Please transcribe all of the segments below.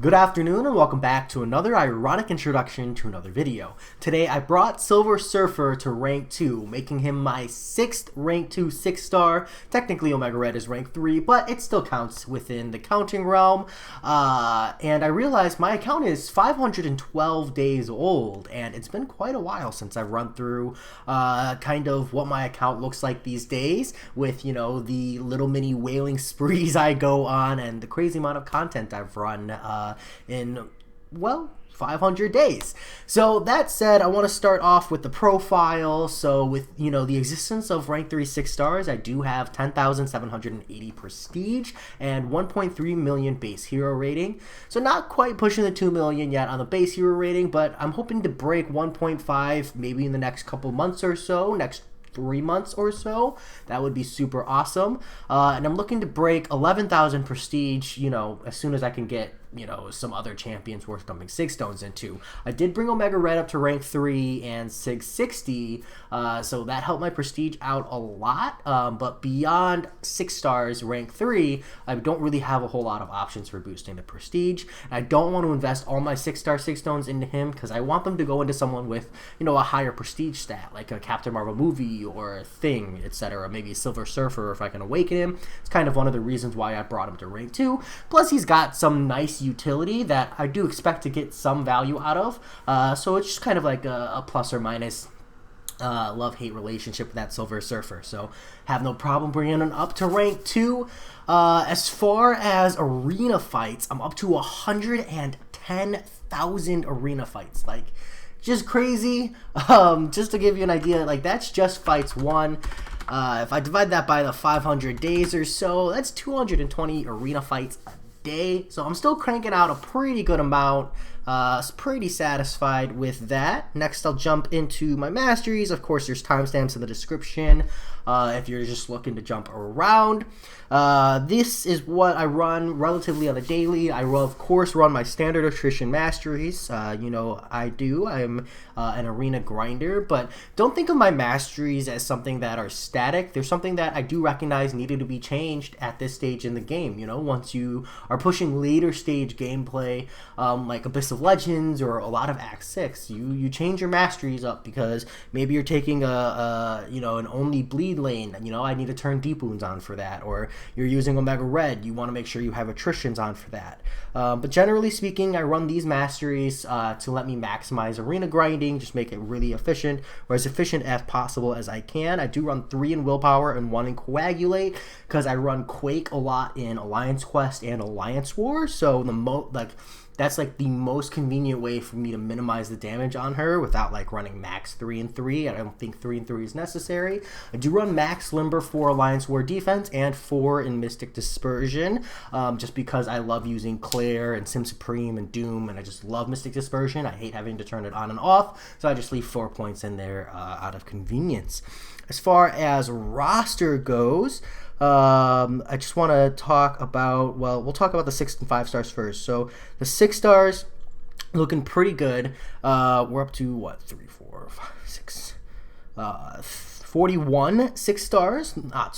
Good afternoon and welcome back to another ironic introduction to another video. Today I brought Silver Surfer to rank 2, making him my 6th rank 2 6-star. Technically Omega Red is rank 3, but it still counts within the counting realm. And I realized my account is 512 days old, and it's been quite a while since I've run through kind of what my account looks like these days with, you know, the little mini whaling sprees I go on and the crazy amount of content I've run in, well, 500 days. So that said, I want to start off with the profile. So with, you know, the existence of rank 3 6-stars, I do have 10,780 prestige and 1.3 million base hero rating. So not quite pushing the 2 million yet on the base hero rating, but I'm hoping to break 1.5 maybe in the next couple months or so, next 3 months or so. That would be super awesome. And I'm looking to break 11,000 prestige, you know, as soon as I can get, you know, some other champions worth dumping 6 stones into. I did bring Omega Red up to rank 3 and 660, so that helped my prestige out a lot. But beyond 6 stars, rank 3, I don't really have a whole lot of options for boosting the prestige. And I don't want to invest all my 6-star 6 stones into him because I want them to go into someone with, you know, a higher prestige stat, like a Captain Marvel movie or a Thing, etc. Maybe a Silver Surfer if I can awaken him. It's kind of one of the reasons why I brought him to rank 2. Plus, he's got some nice utility that I do expect to get some value out of. So it's just kind of like a plus or minus love-hate relationship with that Silver Surfer. So have no problem bringing him up to rank 2. As far as arena fights, I'm up to 110,000 arena fights. Like, just crazy. Just to give you an idea, like, that's just fights won. If I divide that by the 500 days or so, that's 220 arena fights a day. So I'm still cranking out a pretty good amount. Pretty satisfied with that. Next, I'll jump into my masteries. Of course, there's timestamps in the description if you're just looking to jump around. This is what I run relatively on a daily. I will, of course, run my standard attrition masteries. You know, I'm an arena grinder, but don't think of my masteries as something that are static. There's something that I do recognize needed to be changed at this stage in the game. You know, once you are pushing later stage gameplay, like Abyss of Legends or a lot of Act 6, you change your masteries up because maybe you're taking you know, an only bleed lane. You know, I need to turn deep wounds on for that, or you're using Omega Red, you want to make sure you have attritions on for that. But generally speaking, I run these masteries to let me maximize arena grinding, just make it really efficient, or as efficient as possible as I can. I do run 3 in Willpower and 1 in Coagulate because I run Quake a lot in Alliance Quest and Alliance War, so that's like the most convenient way for me to minimize the damage on her without like running max 3 and 3. I don't think 3 and 3 is necessary. I do run max Limber for Alliance War defense and 4 in Mystic Dispersion, just because I love using Claire and Sim Supreme and Doom, and I just love Mystic Dispersion. I hate having to turn it on and off, so I just leave 4 points in there out of convenience. As far as roster goes, I just want to talk about, well, we'll talk about the 6 and 5 stars first. So the 6 stars looking pretty good. We're up to what, 3, 4, 5, 6, 41 6 stars. Not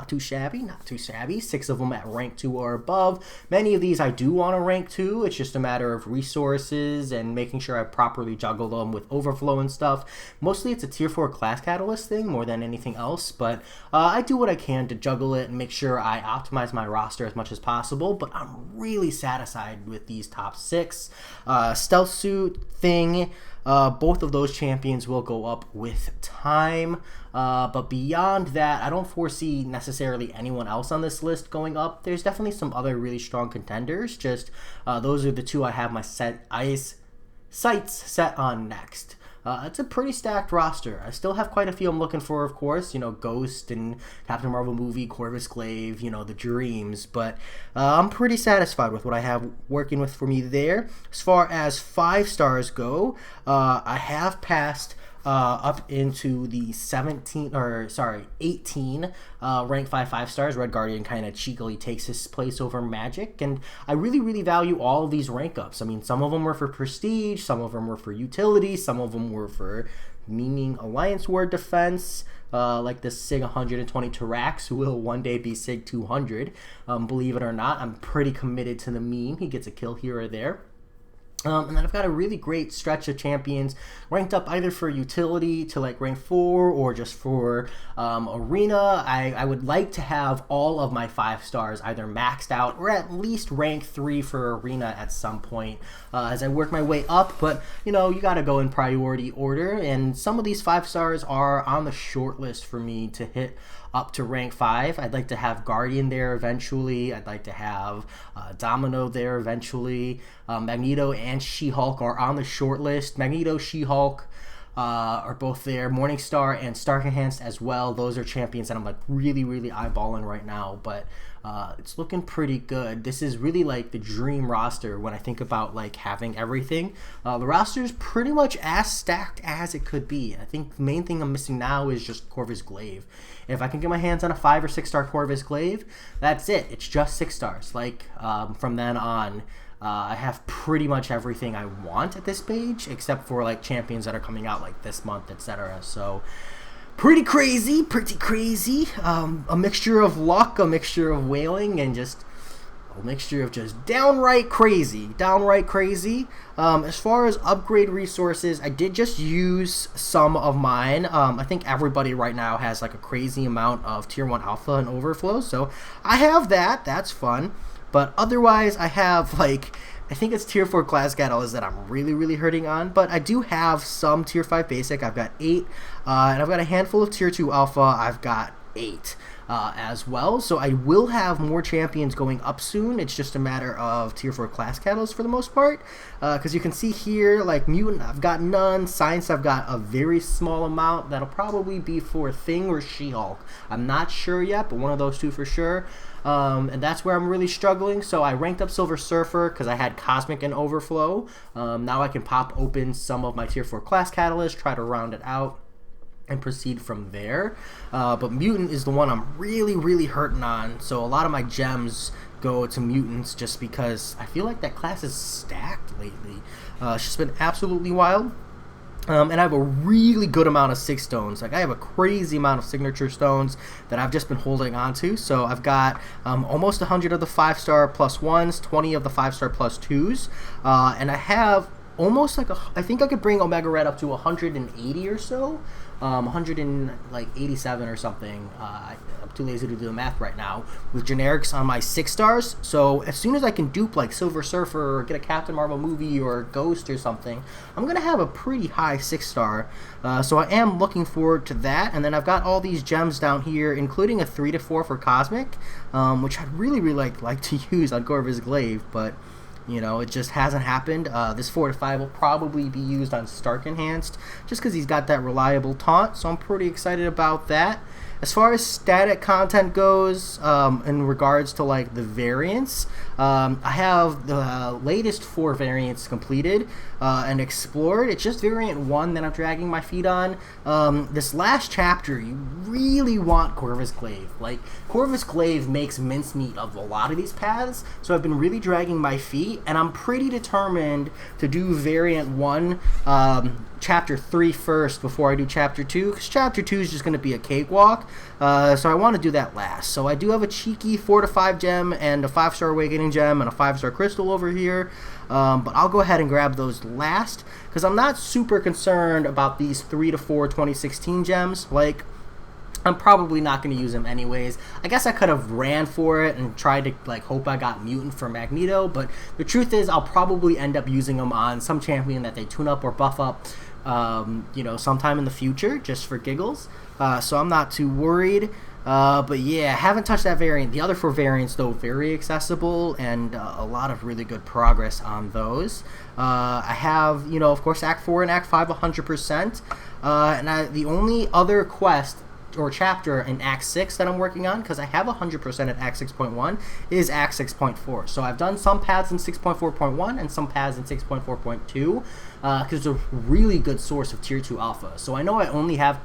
too shabby. 6 of them at rank 2 or above. Many of these I do want to rank 2. It's just a matter of resources and making sure I properly juggle them with overflow and stuff. Mostly it's a tier 4 class catalyst thing more than anything else, but I do what I can to juggle it and make sure I optimize my roster as much as possible. But I'm really satisfied with these top 6. Stealth Suit, Thing, both of those champions will go up with time, but beyond that, I don't foresee necessarily anyone else on this list going up. There's definitely some other really strong contenders, just those are the 2 I have my sights set on next. It's a pretty stacked roster. I still have quite a few I'm looking for, of course, you know, Ghost and Captain Marvel movie, Corvus Glaive, you know, the dreams, but I'm pretty satisfied with what I have working with for me there. As far as 5 stars go, I have passed up into the 18 rank 5 stars. Red Guardian kind of cheekily takes his place over Magic, and I really value all of these rank ups. I mean, some of them were for prestige, some of them were for utility, some of them were for meaning Alliance War defense, like the SIG 120 Tarax, who will one day be SIG 200. Believe it or not, I'm pretty committed to the meme. He gets a kill here or there. And then I've got a really great stretch of champions ranked up either for utility to like rank 4 or just for arena. I would like to have all of my 5 stars either maxed out or at least rank 3 for arena at some point as I work my way up. But, you know, you got to go in priority order. And some of these 5 stars are on the short list for me to hit up to rank 5. I'd like to have Guardian there eventually. I'd like to have Domino there eventually. Magneto and She-Hulk are on the short list. Magneto, She-Hulk are both there. Morningstar and Stark Enhanced as well. Those are champions that I'm like really eyeballing right now, but it's looking pretty good. This is really like the dream roster when I think about like having everything. The roster is pretty much as stacked as it could be. I think the main thing I'm missing now is just Corvus Glaive. If I can get my hands on a 5 or 6 star Corvus Glaive, that's it. It's just 6 stars. Like from then on, I have pretty much everything I want at this page, except for like champions that are coming out like this month, etc. So pretty crazy. A mixture of luck, a mixture of wailing, and just a mixture of just downright crazy. As far as upgrade resources, I did just use some of mine. I think everybody right now has like a crazy amount of tier 1 alpha and overflow, so I have that. That's fun. But otherwise, I have like, I think it's tier 4 class catalysts that I'm really hurting on. But I do have some tier 5 basic. I've got 8. And I've got a handful of tier 2 alpha. I've got 8 as well. So I will have more champions going up soon. It's just a matter of tier 4 class catalysts for the most part. Because you can see here, like Mutant, I've got none. Science, I've got a very small amount. That'll probably be for Thing or She-Hulk. I'm not sure yet, but one of those two for sure. And that's where I'm really struggling. So I ranked up Silver Surfer because I had Cosmic and Overflow. Now I can pop open some of my tier 4 class catalysts, try to round it out, and proceed from there. But Mutant is the one I'm really hurting on. So a lot of my gems go to Mutants just because I feel like that class is stacked lately. It's just been absolutely wild. And I have a really good amount of SIG stones. Like I have a crazy amount of signature stones that I've just been holding on to. So I've got almost 100 of the 5-star plus 1s, 20 of the 5-star plus 2s, and I have almost like I think I could bring Omega Red up to 180 or so. 187 or something. I'm too lazy to do the math right now with generics on my 6 stars. So as soon as I can dupe like Silver Surfer or get a Captain Marvel movie or Ghost or something, I'm gonna have a pretty high 6 star. So I am looking forward to that. And then I've got all these gems down here, including a 3 to 4 for Cosmic, which I'd really like to use on Corvus Glaive, but you know, it just hasn't happened. This 4 to 5 will probably be used on Stark Enhanced, just because he's got that reliable taunt, so I'm pretty excited about that. As far as static content goes, in regards to like the variants, I have the latest 4 variants completed and explored. It's just variant 1 that I'm dragging my feet on. This last chapter, you really want Corvus Glaive. Like, Corvus Glaive makes mincemeat of a lot of these paths, so I've been really dragging my feet, and I'm pretty determined to do variant 1 chapter 3 first before I do chapter 2, because chapter 2 is just going to be a cakewalk. So I want to do that last. So I do have a cheeky 4 to 5 gem and a 5-star awakening gem and a 5-star crystal over here, but I'll go ahead and grab those last because I'm not super concerned about these 3 to 4 2016 gems. Like, I'm probably not going to use them anyways. I guess I could have ran for it and tried to like hope I got Mutant for Magneto, but the truth is I'll probably end up using them on some champion that they tune up or buff up, you know, sometime in the future, just for giggles. So I'm not too worried. But yeah, haven't touched that variant. The other 4 variants, though, very accessible and a lot of really good progress on those. I have, you know, of course, Act 4 and Act 5 100%. And the only other quest or chapter in Act 6 that I'm working on, because I have 100% at Act 6.1, is Act 6.4. So I've done some paths in 6.4.1 and some paths in 6.4.2, because it's a really good source of Tier 2 Alpha. So I know I only have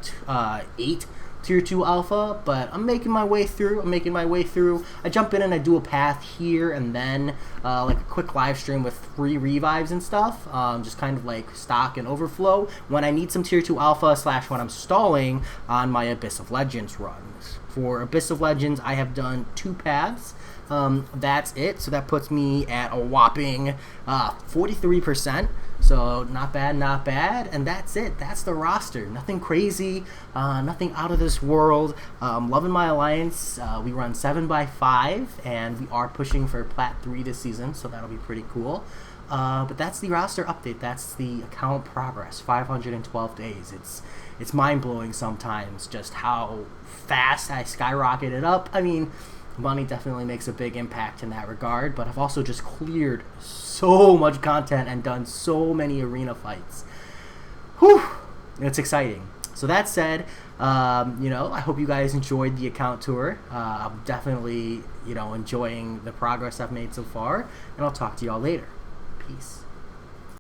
8 tier 2 alpha, but I'm making my way through. I jump in and I do a path here and then like a quick live stream with free revives and stuff, just kind of like stock and overflow when I need some tier 2 alpha / when I'm stalling on my Abyss of Legends runs. For Abyss of Legends, I have done 2 paths. That's it. So that puts me at a whopping 43%. So not bad. And that's it. That's the roster. Nothing crazy, nothing out of this world. Loving my alliance. We run 7x5, and we are pushing for Plat 3 this season, so that'll be pretty cool. But that's the roster update. That's the account progress. 512 days. It's mind-blowing sometimes just how fast I skyrocketed up. I mean, money definitely makes a big impact in that regard, but I've also just cleared so much content and done so many arena fights. Whew! It's exciting. So that said, I hope you guys enjoyed the account tour. I'm definitely, enjoying the progress I've made so far, and I'll talk to y'all later. Peace.